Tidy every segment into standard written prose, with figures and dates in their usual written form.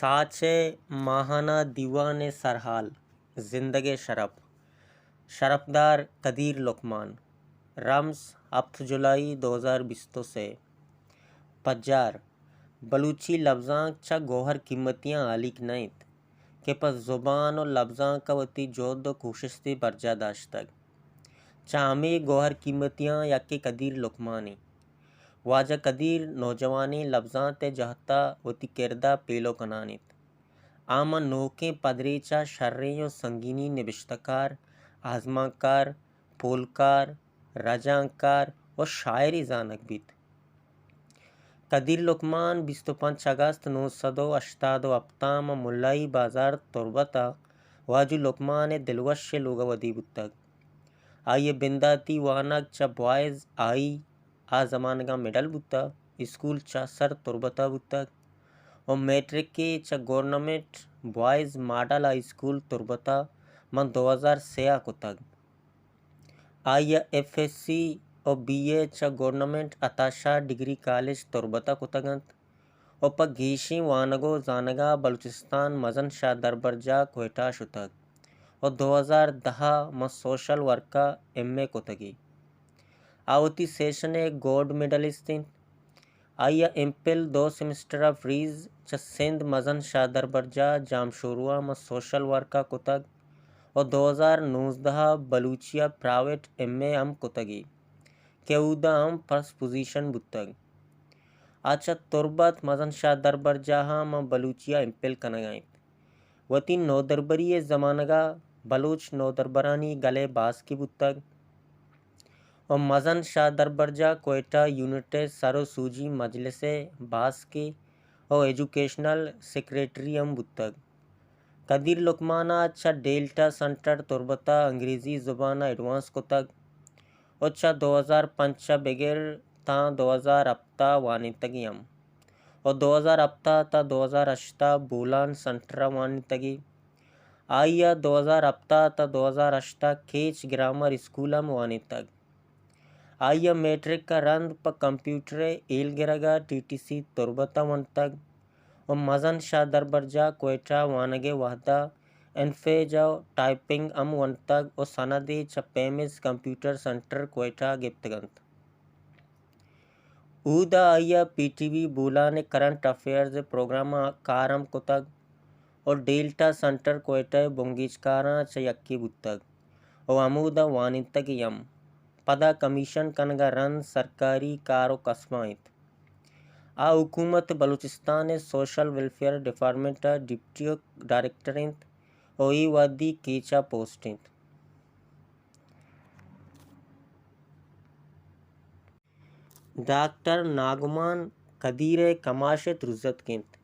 साच माहाना दीवान सरहाल जिंदग शरफ शरफदार कदीर लुकमान रम्स 7 जुलाई 2020 से पज्जार बलूची लफ्ज़ां चा गोहर कीमतियाँ आलिक नैत के पस ज़ुबान और लफ्ज़ां का वती जोद व कोशिश थी बरजा दाश्तक चामे गोहर कीमतियाँ या के कदीर लुकमानी वाजा कदीर नौजवानी लफ्ज़ां ते जहता वती किरदा पेलो कनानित आमा नोके पदरेचा शर्रें संगीनी निबिश्तकार आजमाकार पोलकार रजाकार और शायरी जानक बीत कदीर लुकमान 25 अगस्त 980 अप्ताम मुल्लाई बाजार तुरबता वाजू लुकमान दिलवश लोगा वदी बुतक आइए बिंदाती वानक चा बॉयज़ आई आ जमान का मेडल बुता स्कूल चा सर तुरबता बुतक और मैट्रिक के चा government boys model high school तुरबता मन 2006 को तक आइए FSC और BA चा गवर्नमेंट अताशा डिग्री कॉलेज तुरबता को तगंत और पग घीशी वानगो जानगा बलूचिस्तान मजन शाह दरबरजा कोयटा शुतक और 2010 में सोशल वर्क का MA को तगी आवती सेशन एक गोल्ड मेडलिस्ट आइया एम्पिल 2 सेमेस्टर ऑफ रीज च सिंध मजन शाह दरबरजा जामशोरुआ में सोशल वर्क का कुतग और 2019 बलूचिया प्राइवेट MA अम कुतगी केउदा अम फर्स्ट पोजीशन बुतग अच्छा तुरबत मजन शाह दरबरजा में बलूचिया एम्पिल कनगाइत वती नौदरबरी जमानगा बलूच नौदरबरानी गले बास की बुतग और मजन शाह दरबरजा कोयटा यूनिट सरो सूजी मजलिस बास के और एजुकेशनल सेक्रेटरी हम बुतग कदीर लुकमाना अच्छा डेल्टा सेंटर तुरबता अंग्रेज़ी ज़ुबान एडवांस को तक अच्छा 2005 बगैर ता 2000 हफ्ता वानी तगी हम और 2000 हफ्ता ता 2008 बोलान सेंटर वानी तगी आइया 2000 हफ्ता ता 2008 केच ग्रामर स्कूल हम वानी तक आइया मैट्रिक का रंद पर कंप्यूटर एलगिरगा TTC तुरबता वन तक और मजन शाह दरबरजा कोयटा वानगे वहदा एनफेजा टाइपिंग अम वन तक और सनदे चपेमिस कंप्यूटर सेंटर कोयटा गिप्तगंत ऊदा आइया PTV बोला ने करंट अफेयर्स प्रोग्राम कारम को तक और डेल्टा सेंटर कोयटा बुंगीचकारा चयक्की बुतक और अमूदा वानी तक यम पदा कमीशन कनगा रन सरकारी कारो कस्माइत आ हुकूमत बलूचिस्तान social welfare department deputy director और ई वादी केचा पोस्ट डॉक्टर नागमान कदीर कमाशत रुजत किंत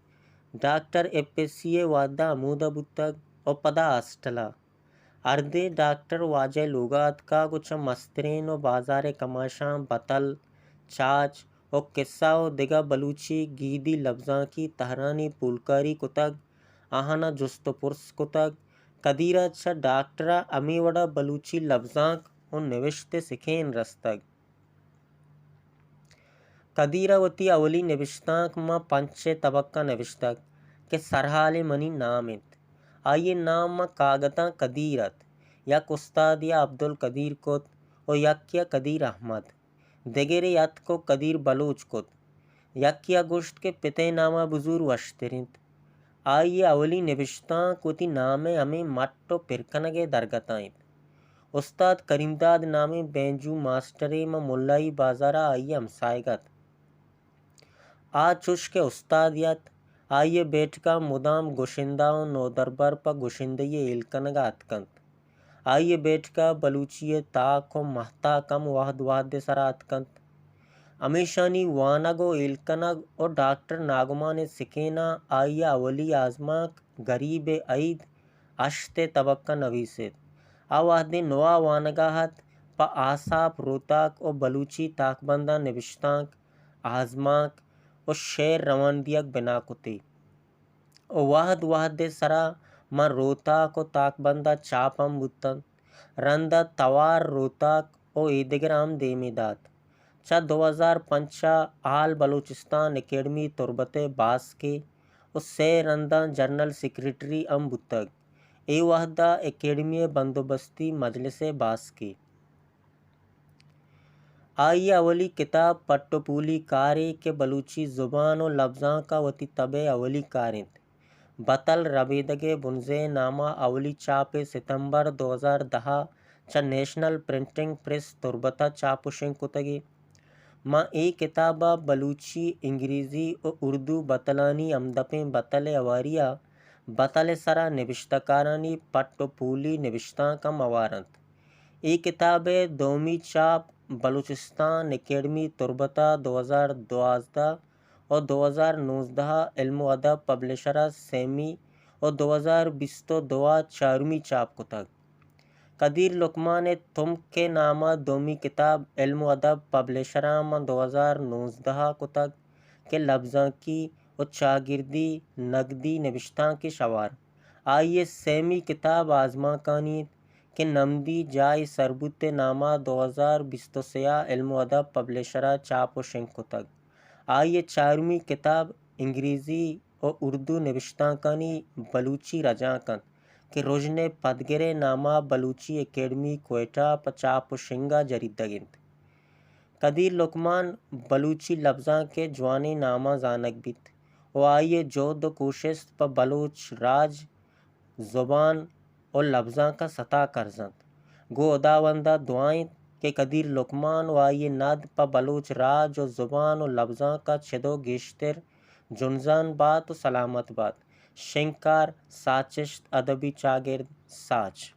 डॉक्टर FSC वादा अमूदा बुतक और पदा अस्टला अर्दे डॉक्टर वाजे लोगात का कुछ मस्तरीन और बाजार कमाशा बतल चाच और किस्सा और दिगा बलूची गीदी लफ्ज़ां की तहरानी पुलकारी कुतग आहाना जुस्तपुरस कुतग कदीरा अच्छा डॉक्टरा अमीवड़ा बलूची लफ्ज़ां और निविश्ते सिखेन रस्तग कदीरावती अवली निविश्ताक माँ पंचे तबक्का निविश्तक के सरहाले मनी नामित आइए नाम में कागता कदीरत या उस्ताद या अब्दुल कदीर कुत और यक्या कदीर अहमद देगेरे यत को कदीर बलूच कुत यक्या गुश्त के पिते नामा बुजुर्ग वश्तरिंत आइए अवली निबिश्ता कुती नामे हमें मट्टो पिरकनगे दरगताइत उस्ताद करीमदाद नामे बेंजू मास्टरे में मुल्लाई बाजारा आइए हमसायगत आ चुश के उस्ताद यत आइए बैठ का मुदाम गुशिंदा नो दरबार पर गुशिंदे एलकनगा अतकंत आइए बैठ का बलूचिए ताक महता कम वाहद वाहद सरा अतकंत अमीशानी वानगो एलकनग और डॉक्टर नागमान सिकेना आइए अवली आजमाक गरीब ईद अश्ते तबक्का नवीसित आवाहदे नवा वानगाहत प आसाप रोताक और बलूची ताकबंदा निबिश्ताक आजमाक और शेर रवानदियक बिना कुती और वाहद वाहद सरा मां रोताक और ताकबंदा चापम बुतन रंदा तवार रोताक और ईदग्राम देमीदात चा 2005 आल बलूचिस्तान एकेडमी तुरबते बास के و سیرندہ جنرل سیکریٹری ام بتگ ای وحدہ اکیڈمی بندوبستی مجلس باس کی آئی اولی کتاب پٹو پولی کاری کے بلوچی زبان و لفظاں کا وتی طبع اولی کارند بطل ربیدگے بنزے نامہ اولی چاپ ستمبر 2010 چا نیشنل پرنٹنگ پریس تربتا چاپوشنگ کتگی ماں ای کتابہ بلوچی انگریزی و اردو بطلانی امدپیں بطل اواریہ بطل سرا نوشتہ کارانی پٹو پولی نوشتاں کا موارند ای کتاب دومی چاپ بلوچستان اکیڈمی تربتا 2012 اور 2019 علم و ادب پبلشرہ سیمی اور 2022 چارمی چاپ کتگ قدیر لقمان تم کے نامہ دومی کتاب علم و ادب پبلشرہ میں 2019 کتگ کے لفظاں کی و چاگردی نقدی نوشتاں کی شوار آئیے سیمی کتاب آزما کانید کہ نمدی جائی سربت نامہ 2023 علم و ادب پبلشرہ چاپ و شنگ کتگ آئیے چارمی کتاب انگریزی و اردو نوشتاں کانی بلوچی رجاں کن کہ روزنے پدگرے نامہ بلوچی اکیڈمی کوئٹہ پا چاپ و شنگا جریدگند قدیر لقمان بلوچی لفظاں کے جوانی نامہ زانک بیت و آئیے جود و کوشش پا بلوچ راج زبان اور لفظاں کا ستا کرزند گو خداوندہ دعائیں کہ قدیر لقمان و آئیے ند پا بلوچ راج و زبان و لفظاں کا چھدو گیشتر جنزان بات و سلامت بات شنکار ساچشت ادبی چاگرد ساچ